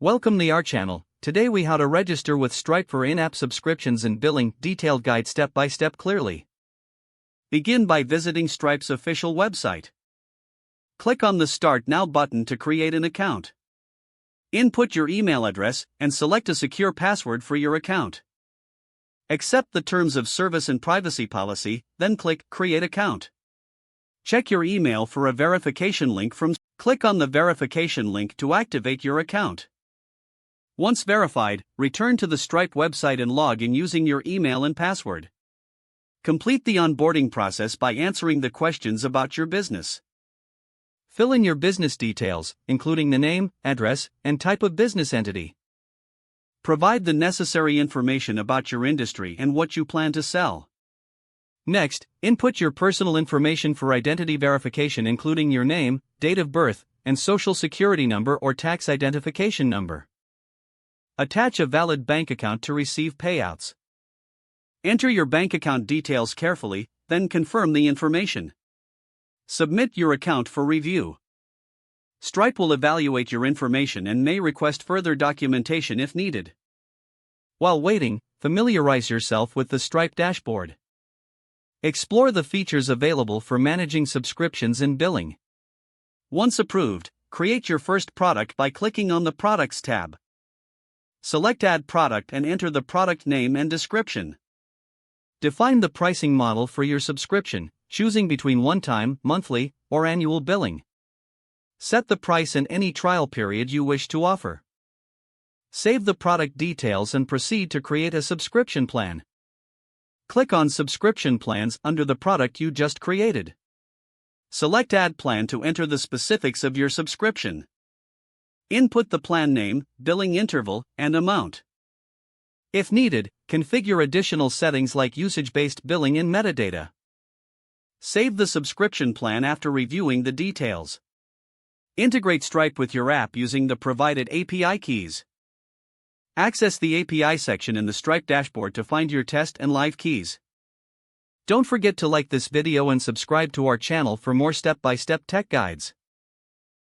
Welcome to our channel. Today we how to register with Stripe for in-app subscriptions and billing, detailed guide step by step clearly. Begin by visiting Stripe's official website. Click on the Start Now button to create an account. Input your email address and select a secure password for your account. Accept the terms of service and privacy policy, then click Create Account. Check your email for a verification link from Stripe. Click on the verification link to activate your account. Once verified, return to the Stripe website and log in using your email and password. Complete the onboarding process by answering the questions about your business. Fill in your business details, including the name, address, and type of business entity. Provide the necessary information about your industry and what you plan to sell. Next, input your personal information for identity verification, including your name, date of birth, and social security number or tax identification number. Attach a valid bank account to receive payouts. Enter your bank account details carefully, then confirm the information. Submit your account for review. Stripe will evaluate your information and may request further documentation if needed. While waiting, familiarize yourself with the Stripe dashboard. Explore the features available for managing subscriptions and billing. Once approved, create your first product by clicking on the Products tab. Select Add Product and enter the product name and description. Define the pricing model for your subscription, choosing between one-time, monthly, or annual billing. Set the price and any trial period you wish to offer. Save the product details and proceed to create a subscription plan. Click on Subscription Plans under the product you just created. Select Add Plan to enter the specifics of your subscription. Input the plan name, billing interval, and amount. If needed, configure additional settings like usage-based billing in metadata. Save the subscription plan after reviewing the details. Integrate Stripe with your app using the provided API keys. Access the API section in the Stripe dashboard to find your test and live keys. Don't forget to like this video and subscribe to our channel for more step-by-step tech guides.